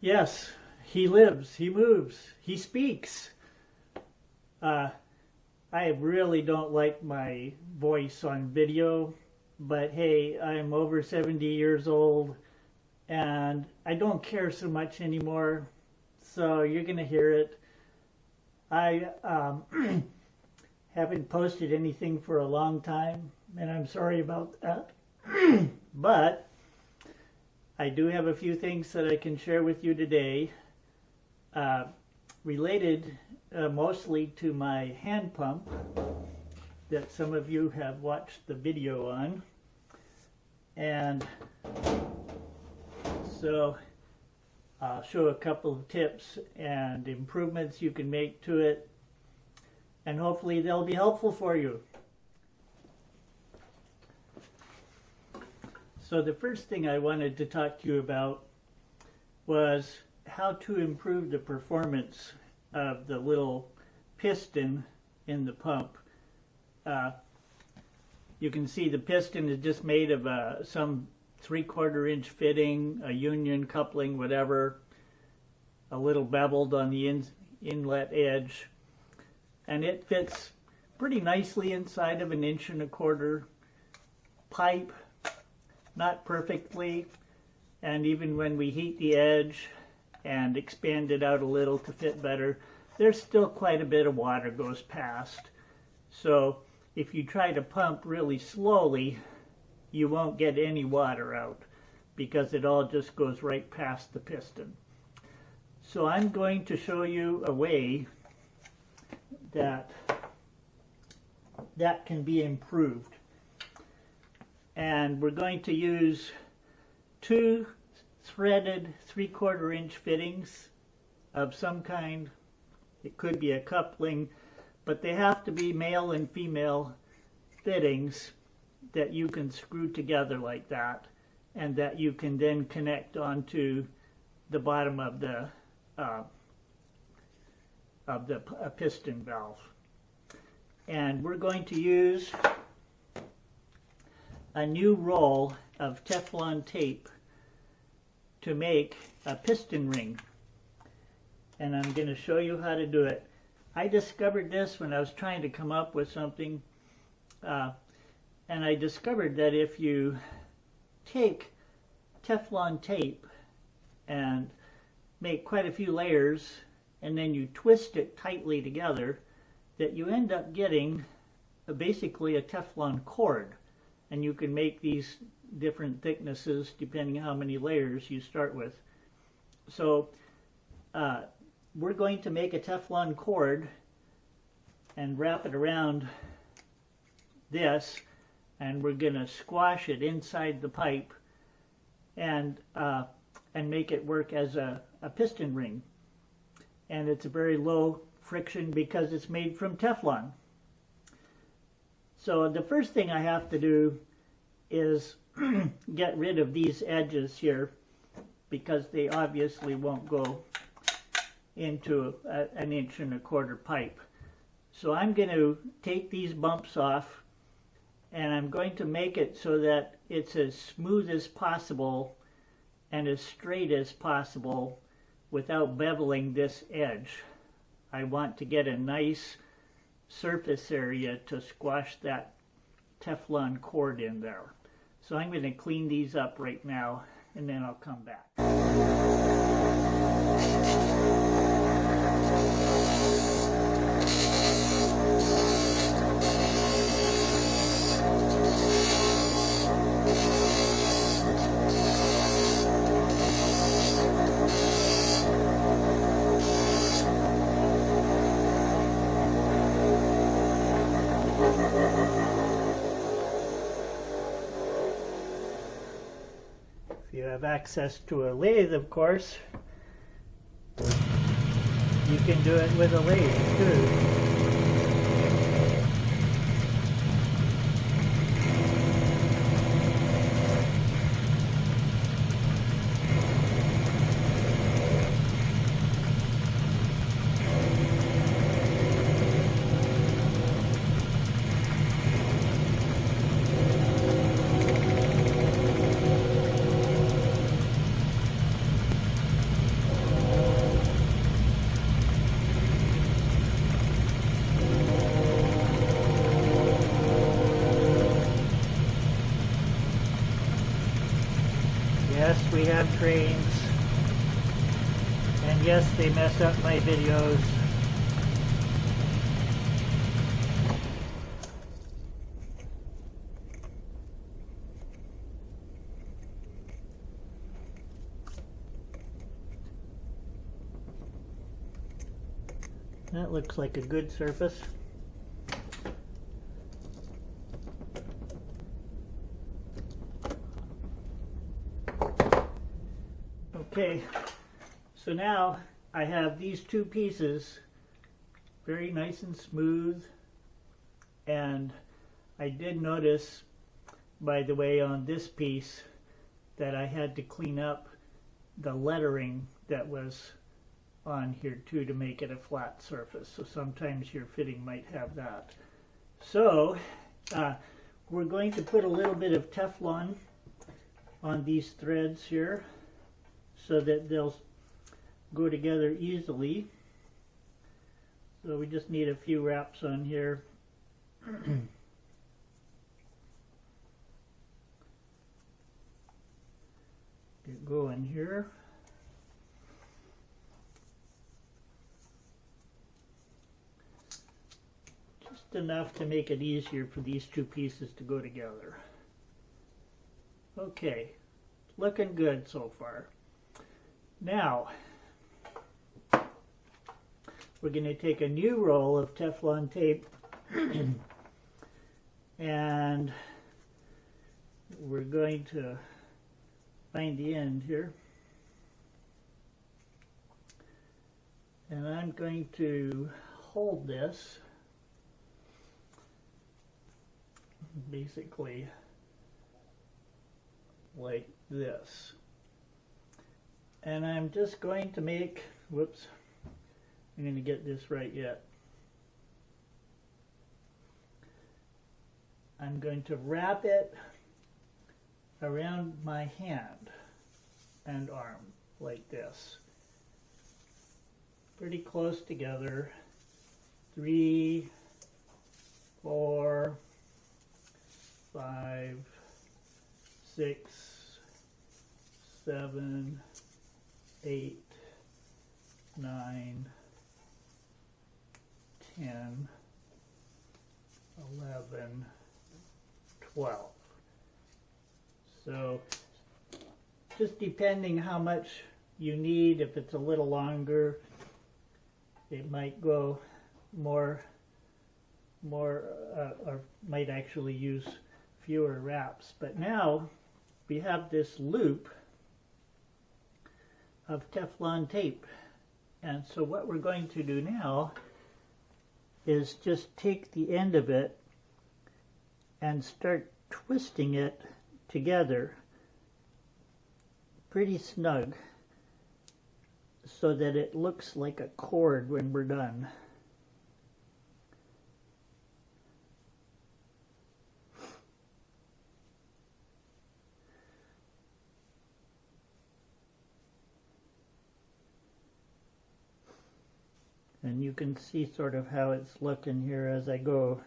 Yes, he lives, he moves, he speaks. Uh, I really don't like my voice on video, but hey, I'm over 70 years old and I don't care so much anymore, so you're going to hear it. I haven't posted anything for a long time, and I'm sorry about that. But I do have a few things that I can share with you today, related mostly to my hand pump that some of you have watched the video on. And so I'll show a couple of tips and improvements you can make to it, and hopefully they'll be helpful for you. So the first thing I wanted to talk to you about was how to improve the performance of the little piston in the pump. You can see the piston is just made of some 3/4 inch fitting, a union coupling, whatever, a little beveled on the inlet edge, and it fits pretty nicely inside of an 1.25 inch pipe. Not perfectly, and even when we heat the edge and expand it out a little to fit better, there's still quite a bit of water goes past. So if you try to pump really slowly, you won't get any water out because it all just goes right past the piston. So I'm going to show you a way that can be improved. And we're going to use 2 threaded 3/4 inch fittings of some kind. It could be a coupling, but they have to be male and female fittings that you can screw together like that, and that you can then connect onto the bottom of the piston valve. And we're going to use a new roll of Teflon tape to make a piston ring, and I'm going to show you how to do it. I discovered this when I was trying to come up with something, and I discovered that if you take Teflon tape and make quite a few layers and then you twist it tightly together, that you end up getting basically a Teflon cord. And you can make these different thicknesses depending on how many layers you start with. So we're going to make a Teflon cord and wrap it around this, and we're going to squash it inside the pipe and make it work as a piston ring. And it's a very low friction because it's made from Teflon. So the first thing I have to do is get rid of these edges here, because they obviously won't go into an 1.25 inch pipe. So I'm going to take these bumps off, and I'm going to make it so that it's as smooth as possible and as straight as possible without beveling this edge. I want to get a nice surface area to squash that Teflon cord in there. So I'm going to clean these up right now, and then I'll come back. If you have access to a lathe, of course, you can do it with a lathe too. Yes, we have trains. And yes, they mess up my videos. That looks like a good surface. Okay, so now I have these two pieces very nice and smooth, and I did notice, by the way, on this piece that I had to clean up the lettering that was on here too to make it a flat surface. So sometimes your fitting might have that. So we're going to put a little bit of Teflon on these threads here so that they'll go together easily. So we just need a few wraps on here. Get going here. Just enough to make it easier for these two pieces to go together. Okay, looking good so far. Now, we're going to take a new roll of Teflon tape and we're going to find the end here. And I'm going to hold this basically like this. And I'm just going to make, whoops, I'm going to get this right yet. I'm going to wrap it around my hand and arm like this. Pretty close together. 3, 4, 5, 6, 7, 8, 9, 10, 11, 12. So just depending how much you need, if it's a little longer, it might go more or might actually use fewer wraps. But now we have this loop of Teflon tape, and so what we're going to do now is just take the end of it and start twisting it together pretty snug so that it looks like a cord when we're done. And you can see sort of how it's looking here as I go.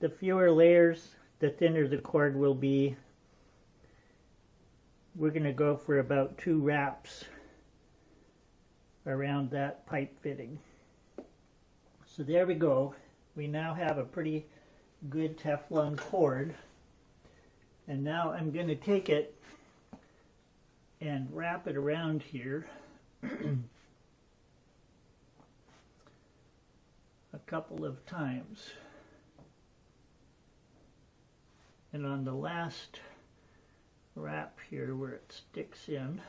The fewer layers, the thinner the cord will be. We're going to go for about 2 wraps around that pipe fitting. So there we go. We now have a pretty good Teflon cord. And now I'm going to take it and wrap it around here a couple of times. And on the last wrap here where it sticks in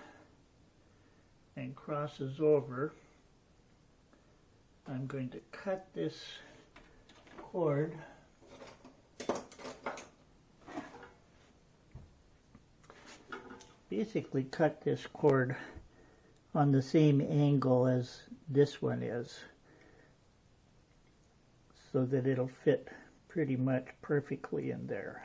and crosses over, I'm going to cut this cord basically cut this cord on the same angle as this one is so that it'll fit pretty much perfectly in there.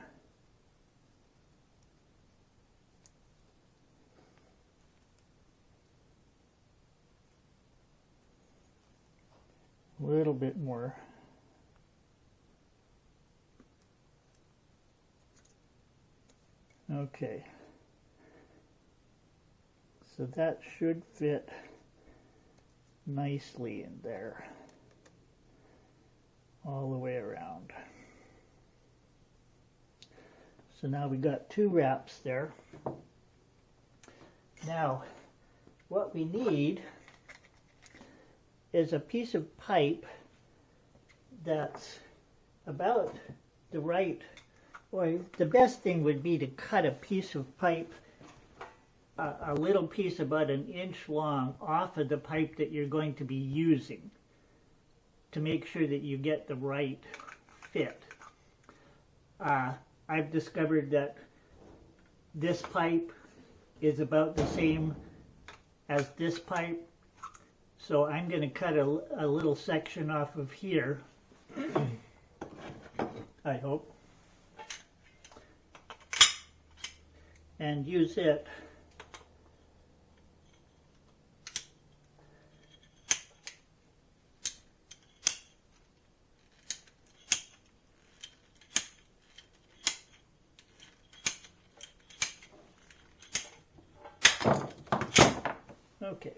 A little bit more. Okay. So that should fit nicely in there, all the way around. So now we got 2 wraps there. Now, what we need is a piece of pipe that's about the right, or the best thing would be to cut a piece of pipe, a little piece about 1 inch long, off of the pipe that you're going to be using to make sure that you get the right fit. I've discovered that this pipe is about the same as this pipe, so I'm going to cut a little section off of here, I hope, and use it okay.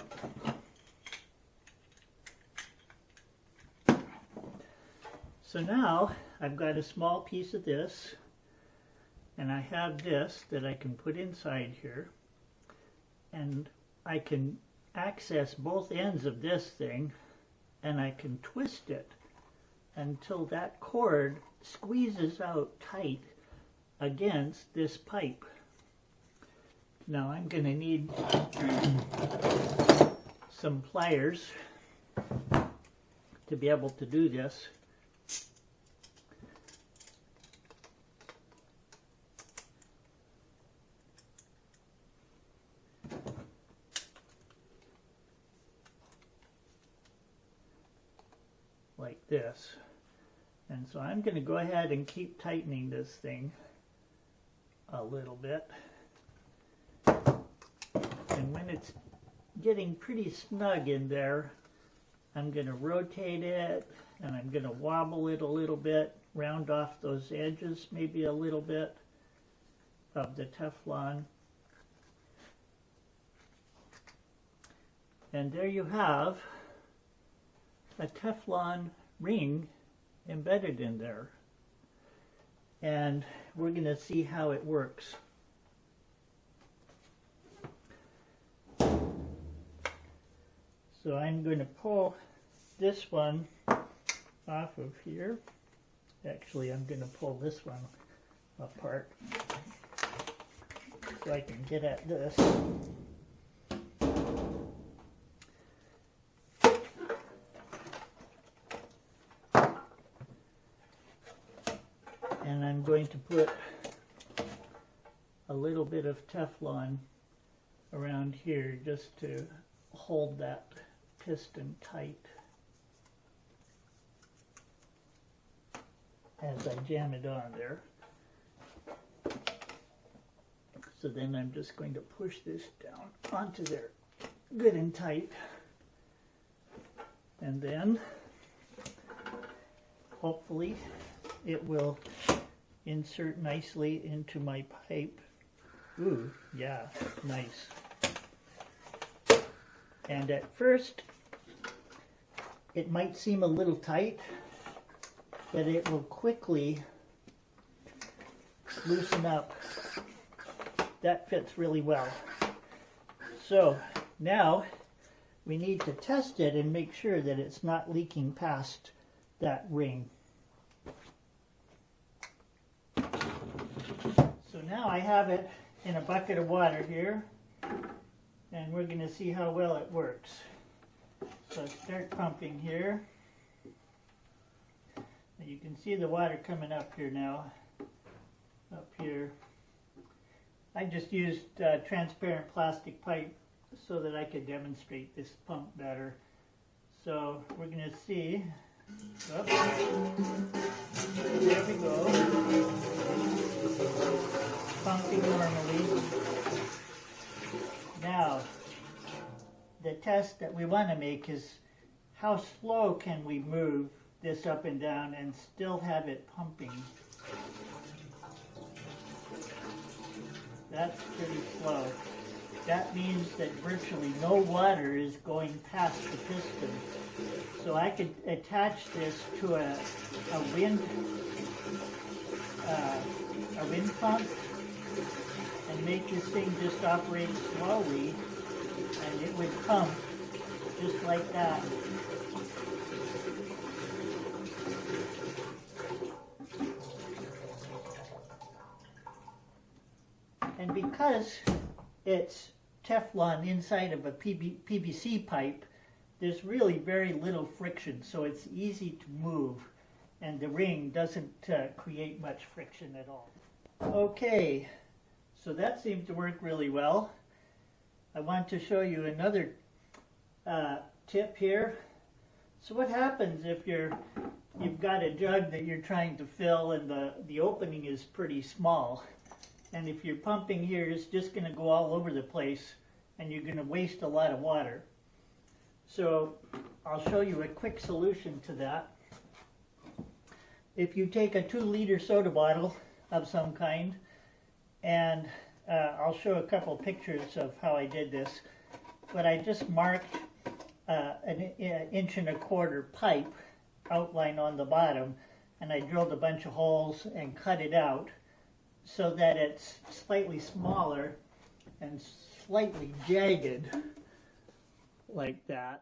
So now I've got a small piece of this, and I have this that I can put inside here, and I can access both ends of this thing, and I can twist it until that cord squeezes out tight against this pipe. Now I'm going to need some pliers to be able to do this. Like this. And so I'm going to go ahead and keep tightening this thing a little bit. And when it's getting pretty snug in there, I'm going to rotate it, and I'm going to wobble it a little bit, round off those edges maybe a little bit of the Teflon. And there you have a Teflon ring embedded in there. And we're going to see how it works. So I'm going to pull this one off of here. Actually, I'm going to pull this one apart so I can get at this. And I'm going to put a little bit of Teflon around here just to hold that piston tight as I jam it on there. So then I'm just going to push this down onto there good and tight, and then hopefully it will insert nicely into my pipe. Ooh, yeah, nice. And at first, it might seem a little tight, but it will quickly loosen up. That fits really well. So now we need to test it and make sure that it's not leaking past that ring. So now I have it in a bucket of water here, and we're going to see how well it works. So start pumping here. You can see the water coming up here now, up here. I just used transparent plastic pipe so that I could demonstrate this pump better. So we're going to see. Oh, there we go. Pumping normally. Now, the test that we want to make is how slow can we move this up and down and still have it pumping. that's pretty slow. That means that virtually no water is going past the piston. So I could attach this to a wind pump and make this thing just operate slowly, and it would pump just like that. And because it's Teflon inside of a PVC pipe, there's really very little friction, so it's easy to move, and the ring doesn't create much friction at all. Okay, so that seems to work really well. I want to show you another tip here. So what happens if you've got a jug that you're trying to fill and the opening is pretty small? And if you're pumping here, it's just going to go all over the place and you're going to waste a lot of water. So I'll show you a quick solution to that. If you take a 2-liter soda bottle of some kind, and I'll show a couple pictures of how I did this, but I just marked an 1.25 inch pipe outline on the bottom, and I drilled a bunch of holes and cut it out so that it's slightly smaller and slightly jagged like that.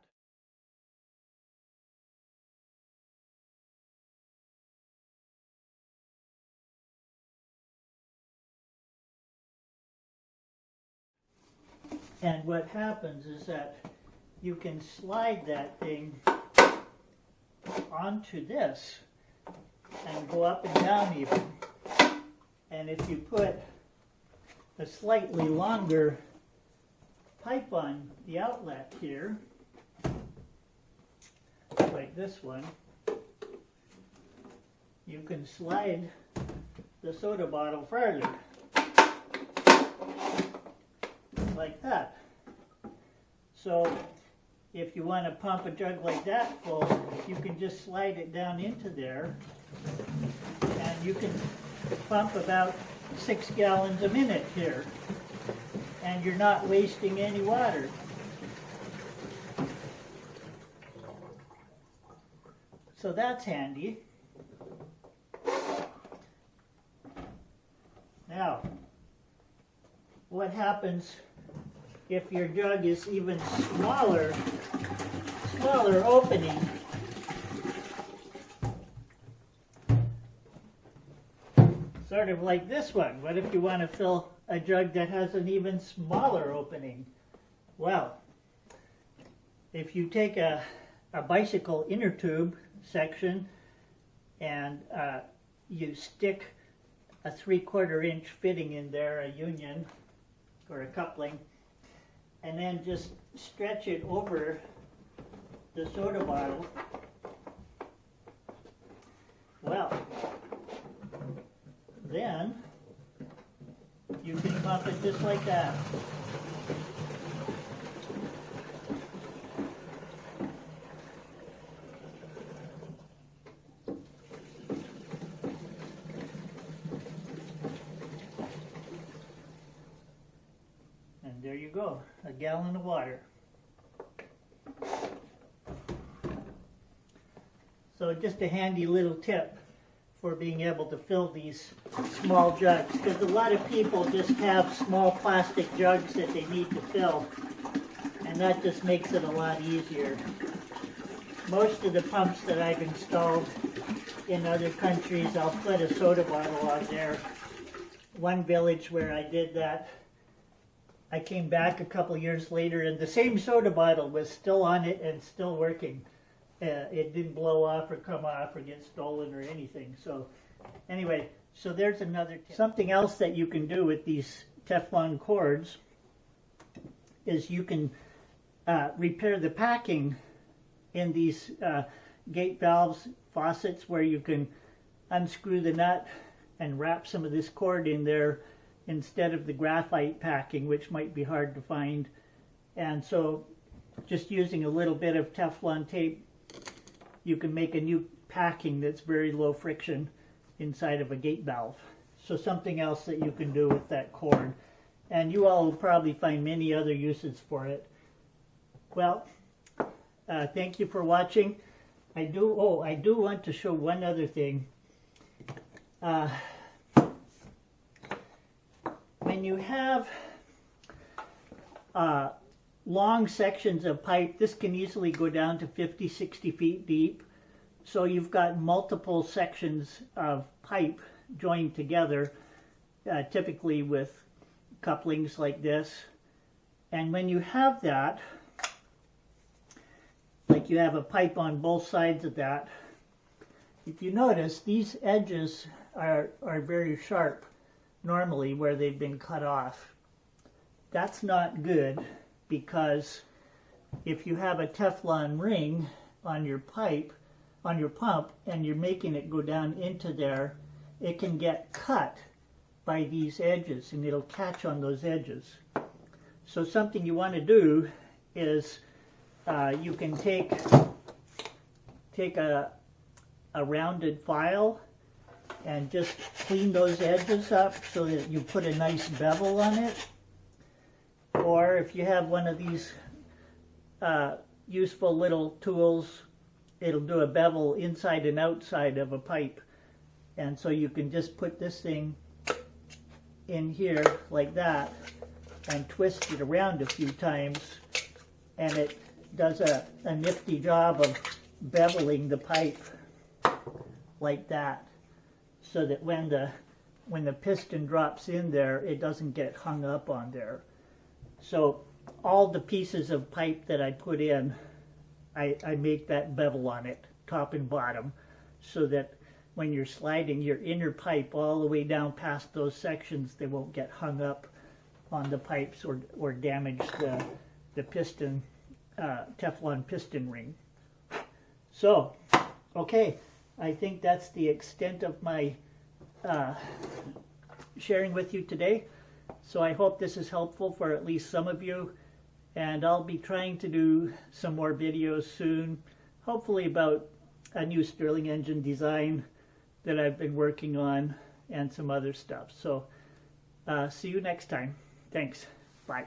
And what happens is that you can slide that thing onto this and go up and down even. And if you put a slightly longer pipe on the outlet here, like this one, you can slide the soda bottle further, like that. So if you want to pump a jug like that full, you can just slide it down into there, and you can pump about 6 gallons a minute here, and you're not wasting any water. So that's handy. Now, what happens if your jug is even smaller opening? Sort of like this one. What if you want to fill a jug that has an even smaller opening? Well, if you take a bicycle inner tube section and you stick a 3/4 inch fitting in there, a union or a coupling, and then just stretch it over the soda bottle, well, then you can pump it just like that. And there you go, a gallon of water. So just a handy little tip for being able to fill these small jugs, because a lot of people just have small plastic jugs that they need to fill, and that just makes it a lot easier. Most of the pumps that I've installed in other countries, I'll put a soda bottle on there. One village where I did that, I came back a couple years later and the same soda bottle was still on it and still working. It didn't blow off or come off or get stolen or anything. So anyway, so there's another tip. Something else that you can do with these Teflon cords is you can repair the packing in these gate valves, faucets, where you can unscrew the nut and wrap some of this cord in there instead of the graphite packing, which might be hard to find. And so just using a little bit of Teflon tape, you can make a new packing that's very low friction inside of a gate valve. So something else that you can do with that cord. and you all will probably find many other uses for it. Well, thank you for watching. I do want to show one other thing. When you have long sections of pipe, this can easily go down to 50, 60 feet deep. So you've got multiple sections of pipe joined together, typically with couplings like this. And when you have that, like you have a pipe on both sides of that, if you notice, these edges are very sharp normally where they've been cut off. That's not good, because if you have a Teflon ring on your pipe, on your pump, and you're making it go down into there, it can get cut by these edges and it'll catch on those edges. So something you want to do is you can take a rounded file and just clean those edges up so that you put a nice bevel on it. Or if you have one of these useful little tools, it'll do a bevel inside and outside of a pipe. And so you can just put this thing in here like that and twist it around a few times, and it does a nifty job of beveling the pipe like that, so that when the piston drops in there, it doesn't get hung up on there. So all the pieces of pipe that I put in, I make that bevel on it, top and bottom, so that when you're sliding your inner pipe all the way down past those sections, they won't get hung up on the pipes or damage the piston, Teflon piston ring. So, okay, I think that's the extent of my sharing with you today. So I hope this is helpful for at least some of you, and I'll be trying to do some more videos soon, hopefully about a new Stirling engine design that I've been working on and some other stuff. So see you next time. Thanks. Bye.